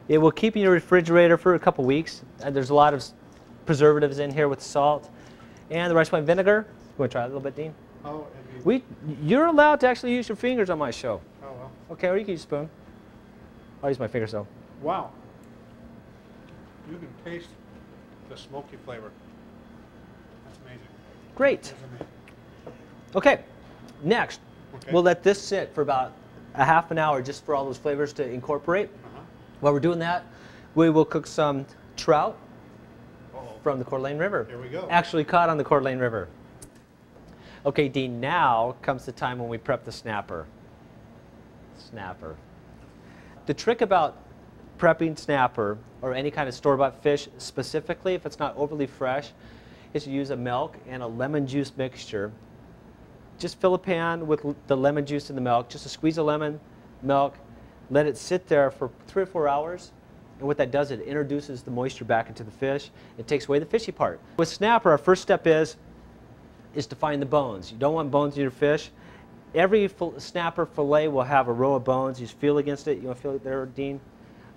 It will keep in your refrigerator for a couple weeks. There's a lot of preservatives in here with salt. And the rice wine vinegar. You want to try it a little bit, Dean? Oh, you're allowed to actually use your fingers on my show. oh well. Okay, or you can use a spoon. I'll use my fingers though. Wow. You can taste the smoky flavor. That's amazing. Great. That's amazing. Okay, next, Okay. we'll let this sit for about a half an hour just for all those flavors to incorporate. While we're doing that, we will cook some trout from the Coeur'dAlene River. Here we go. Actually caught on the Coeur'dAlene River. Okay, Dean, now comes the time when we prep the snapper. The trick about prepping snapper or any kind of store-bought fish, specifically if it's not overly fresh, is to use a milk and a lemon juice mixture. Just fill a pan with the lemon juice and the milk, just a squeeze of lemon, milk, let it sit there for 3 or 4 hours. And what that does, it introduces the moisture back into the fish. It takes away the fishy part. With snapper, our first step is to find the bones. You don't want bones in your fish. Every snapper fillet will have a row of bones. You just feel against it. You want to feel it there, Dean?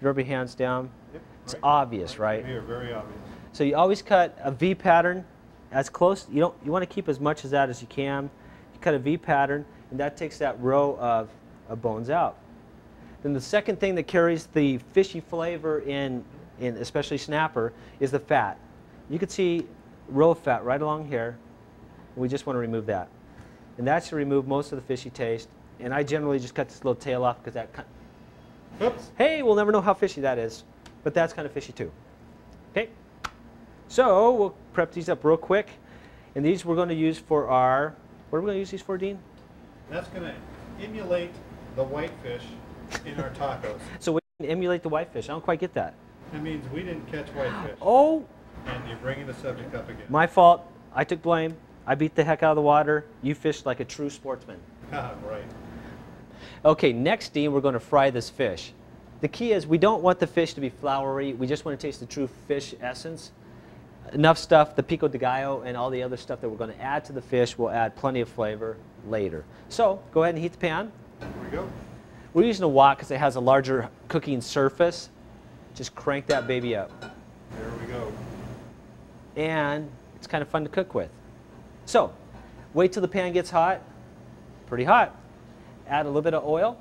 Rub your hands down. Yep, it's right. obvious, right? Here, very obvious. So you always cut a V pattern as close. You want to keep as much of that as you can. You cut a V pattern, and that takes that row of bones out. Then the second thing that carries the fishy flavor in especially snapper is the fat. You can see row of fat right along here. We just want to remove that. And that should remove most of the fishy taste. And I generally just cut this little tail off because that Oops. hey, we'll never know how fishy that is. But that's kind of fishy too. Okay? So we'll prep these up real quick. And these we're going to use for our, what are we going to use these for, Dean? That's going to emulate the whitefish in our tacos. So we can emulate the whitefish. I don't quite get that. That means we didn't catch whitefish. Oh, And you're bringing the subject up again. my fault. I took blame. I beat the heck out of the water. You fished like a true sportsman. Right. Okay, next, Dean, we're going to fry this fish. The key is we don't want the fish to be floury. We just want to taste the true fish essence. Enough stuff, the pico de gallo and all the other stuff that we're going to add to the fish will add plenty of flavor later. So go ahead and heat the pan. Here we go. We're using a wok because it has a larger cooking surface. Just crank that baby up. There we go. And it's kind of fun to cook with. So wait till the pan gets hot, pretty hot. Add a little bit of oil.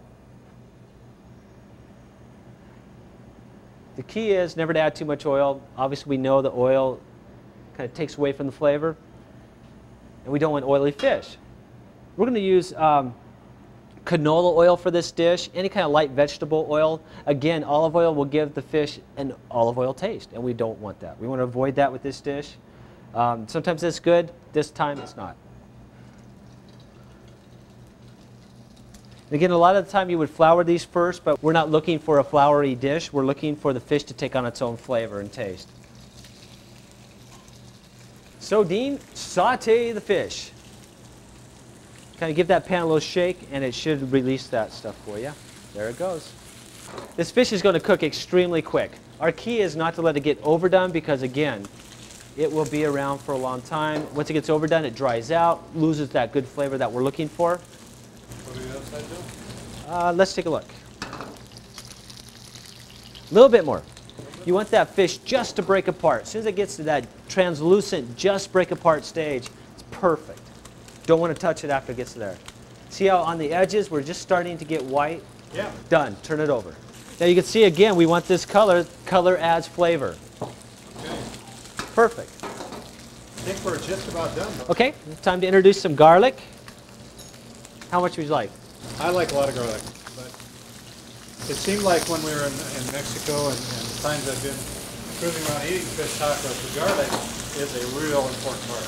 The key is never to add too much oil. Obviously, we know the oil kind of takes away from the flavor. And we don't want oily fish. We're going to use canola oil for this dish, any kind of light vegetable oil. Again, olive oil will give the fish an olive oil taste, and we don't want that. We want to avoid that with this dish. Sometimes it's good, this time it's not. And again, a lot of the time you would flour these first, but we're not looking for a floury dish. We're looking for the fish to take on its own flavor and taste. So, Dean, saute the fish. Kind of give that pan a little shake, and it should release that stuff for you. There it goes. This fish is going to cook extremely quick. Our key is not to let it get overdone because, again, it will be around for a long time. Once it gets overdone, it dries out, loses that good flavor that we're looking for. What do the other side do? Let's take a look. A little bit more. You want that fish just to break apart. As soon as it gets to that translucent, just break apart stage, it's perfect. Don't want to touch it after it gets there. See how on the edges we're just starting to get white? Yeah. Done. Turn it over. Now you can see again we want this color. Color adds flavor. Okay. Perfect. I think we're just about done, though. Okay, time to introduce some garlic. How much would you like? I like a lot of garlic, but it seemed like when we were in Mexico and the times I've been cruising around eating fish tacos, the garlic is a real important part.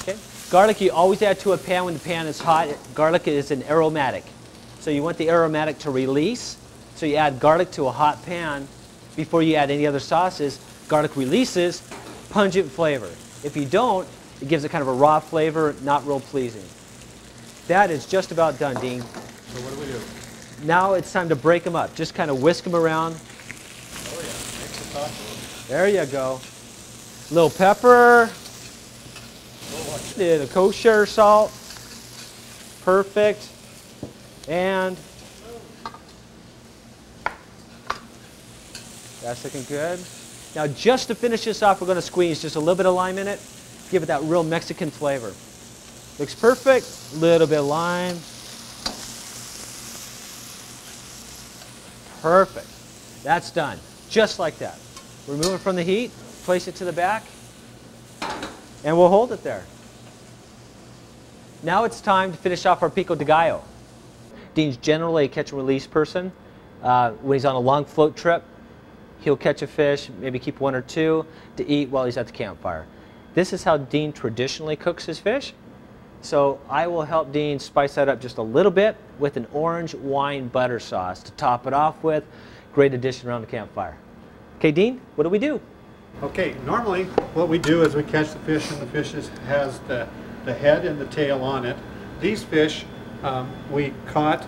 Okay. Garlic you always add to a pan when the pan is hot. Garlic is an aromatic. So you want the aromatic to release. So you add garlic to a hot pan before you add any other sauces. Garlic releases pungent flavor. If you don't, it gives it kind of a raw flavor, not real pleasing. That is just about done, Dean. So what do we do? Now it's time to break them up. Just kind of whisk them around. Oh yeah, mix the taco. There you go. Little pepper. The kosher salt. Perfect. And That's looking good. Now just to finish this off, we're going to squeeze just a little bit of lime in it. Give it that real Mexican flavor. Looks perfect. A little bit of lime. Perfect. That's done. Just like that. Remove it from the heat, place it to the back, and we'll hold it there. Now it's time to finish off our pico de gallo. Dean's generally a catch and release person. When he's on a long float trip, he'll catch a fish, maybe keep one or two to eat while he's at the campfire. This is how Dean traditionally cooks his fish. So I will help Dean spice that up just a little bit with an orange wine butter sauce to top it off with. Great addition around the campfire. Okay, Dean, what do we do? Okay, normally what we do is we catch the fish, and the fish has the head and the tail on it. These fish we caught,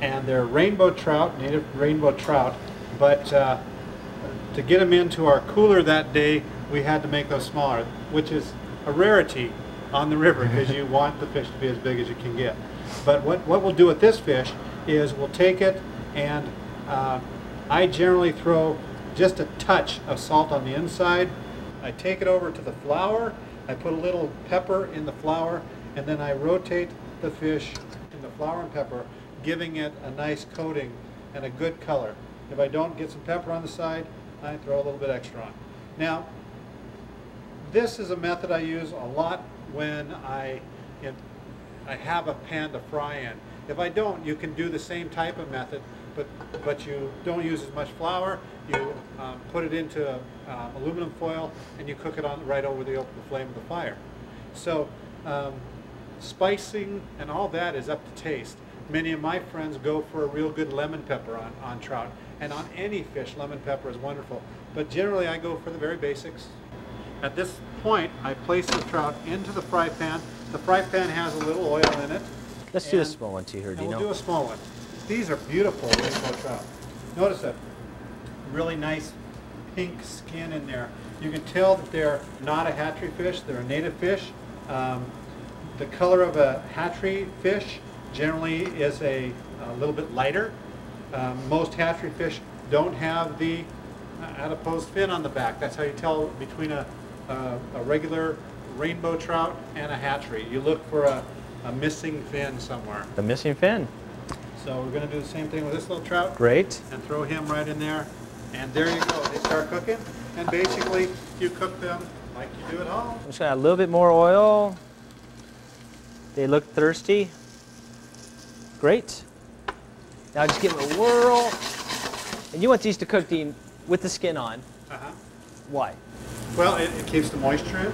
and they're rainbow trout, native rainbow trout, but to get them into our cooler that day, we had to make those smaller, which is a rarity on the river because you want the fish to be as big as you can get. But what we'll do with this fish is we'll take it, and I generally throw just a touch of salt on the inside. I take it over to the flour, I put a little pepper in the flour, and then I rotate the fish in the flour and pepper, giving it a nice coating and a good color. If I don't get some pepper on the side, I throw a little bit extra on. Now, this is a method I use a lot when I have a pan to fry in. If I don't, you can do the same type of method, but you don't use as much flour. You put it into aluminum foil, and you cook it on right over the flame of the fire. So spicing and all that is up to taste. Many of my friends go for a real good lemon pepper on trout, and on any fish lemon pepper is wonderful, but generally I go for the very basics. At this point, I place the trout into the fry pan. The fry pan has a little oil in it. Let's do a small one too here, Dino. We'll do a small one. These are beautiful rainbow trout. Notice that really nice pink skin in there. You can tell that they're not a hatchery fish, they're a native fish. The color of a hatchery fish generally is a little bit lighter. Most hatchery fish don't have the adipose fin on the back. That's how you tell between a regular rainbow trout and a hatchery. You look for a missing fin somewhere. The missing fin. So we're going to do the same thing with this little trout. Great. And throw him right in there. And there you go. They start cooking. And basically, you cook them like you do at home. I'm just going to add a little bit more oil. They look thirsty. Great. Now just give them a whirl. And you want these to cook, Dean, with the skin on. Uh-huh. Why? Well, it keeps the moisture in.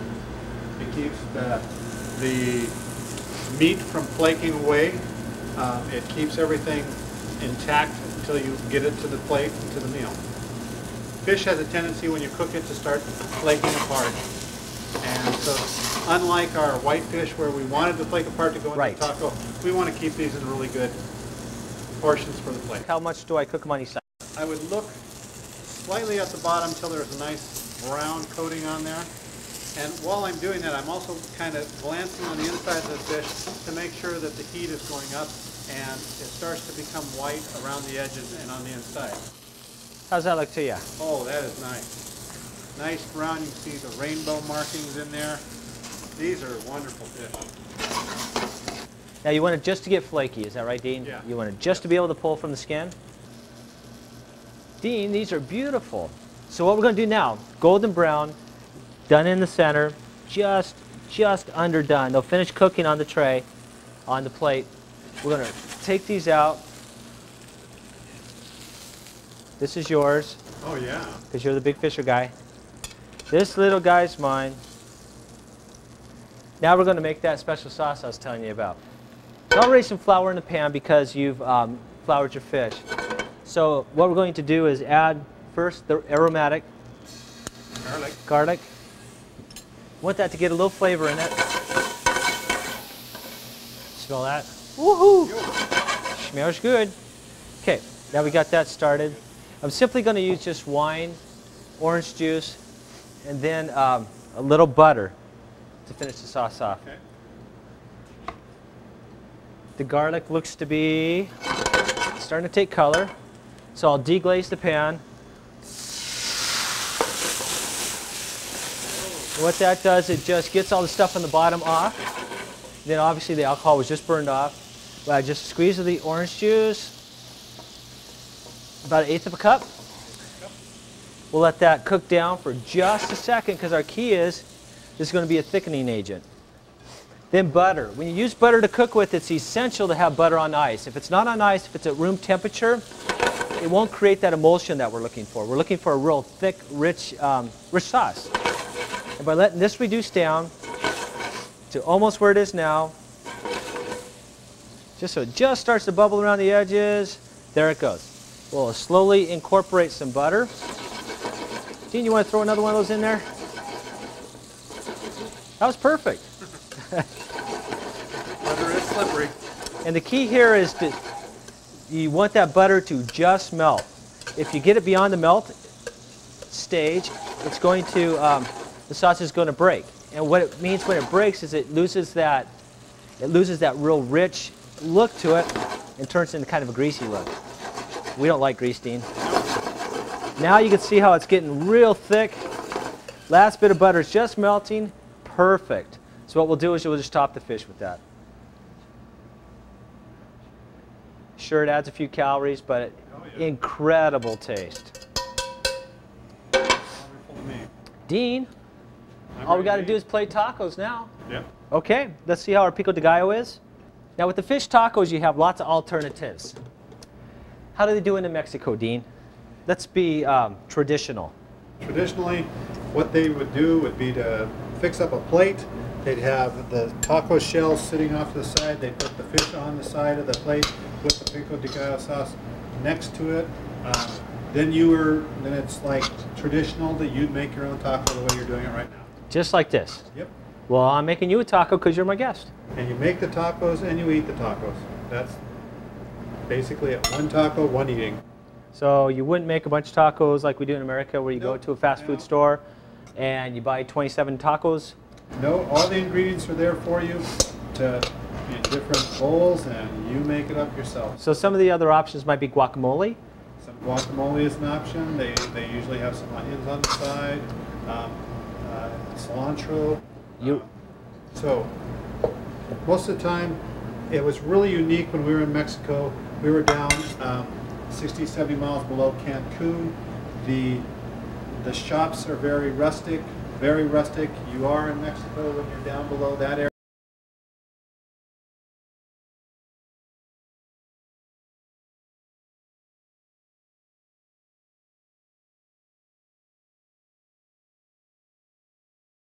It keeps the meat from flaking away. It keeps everything intact until you get it to the plate and to the meal. Fish has a tendency when you cook it to start flaking apart. And so unlike our white fish where we wanted to flake apart to go into the taco, we want to keep these in really good portions for the plate. How much do I cook them on each side? I would look slightly at the bottom until there's a nice brown coating on there. And while I'm doing that, I'm also kind of glancing on the inside of the fish to make sure that the heat is going up and it starts to become white around the edges and on the inside. How's that look to you? Oh, that is nice. Nice brown. You can see the rainbow markings in there. These are wonderful fish. Now you want it just to get flaky, is that right, Dean? Yeah. You want it just to be able to pull from the skin? Dean, these are beautiful. So what we're going to do now, golden brown, done in the center, just underdone. They'll finish cooking on the tray, on the plate. We're going to take these out. This is yours. Oh, yeah. Because you're the big fisher guy. This little guy's mine. Now we're going to make that special sauce I was telling you about. There's already some flour in the pan because you've floured your fish. So what we're going to do is add first the aromatic garlic. Want that to get a little flavor in it. Smell that? Woohoo! Smells good. Okay, now we got that started. I'm simply going to use just wine, orange juice, and then a little butter to finish the sauce off. Okay. The garlic looks to be starting to take color, so I'll deglaze the pan, And what that does, it just gets all the stuff on the bottom off. Then obviously the alcohol was just burned off. But I just squeeze the orange juice, about 1/8 of a cup. We'll let that cook down for just a second because our key is this is going to be a thickening agent. Then butter. When you use butter to cook with, it's essential to have butter on ice. If it's not on ice, if it's at room temperature, it won't create that emulsion that we're looking for. We're looking for a real thick, rich sauce. And by letting this reduce down to almost where it is now, just so it just starts to bubble around the edges, there it goes. We'll slowly incorporate some butter. Dean, you want to throw another one of those in there? That was perfect. Butter is slippery. And the key here is that you want that butter to just melt. If you get it beyond the melt stage, it's going to, the sauce is going to break. And what it means when it breaks is it loses that real rich look to it and turns into kind of a greasy look. We don't like grease, Dean. Now you can see how it's getting real thick. Last bit of butter is just melting. Perfect. So what we'll do is we'll just top the fish with that. Sure, it adds a few calories, but incredible taste. Dean, all we got to do is plate tacos now. Yep. Okay, let's see how our pico de gallo is. Now with the fish tacos, you have lots of alternatives. How do they do it in Mexico, Dean? Let's be traditional. Traditionally, what they would do would be to fix up a plate. They'd have the taco shells sitting off to the side. They'd put the fish on the side of the plate, put the pico de gallo sauce next to it. Then it's like traditional that you'd make your own taco the way you're doing it right now. Just like this? Yep. Well, I'm making you a taco because you're my guest. And you make the tacos and you eat the tacos. That's basically it. One taco, one eating. So you wouldn't make a bunch of tacos like we do in America where you go Nope. to a fast food store and you buy 27 tacos? No, all the ingredients are there for you in different bowls, and you make it up yourself. So some of the other options might be guacamole. Some guacamole is an option. They usually have some onions on the side, cilantro. So most of the time, it was really unique when we were in Mexico. We were down 60, 70 miles below Cancun. The shops are very rustic. You are in Mexico when you're down below that area.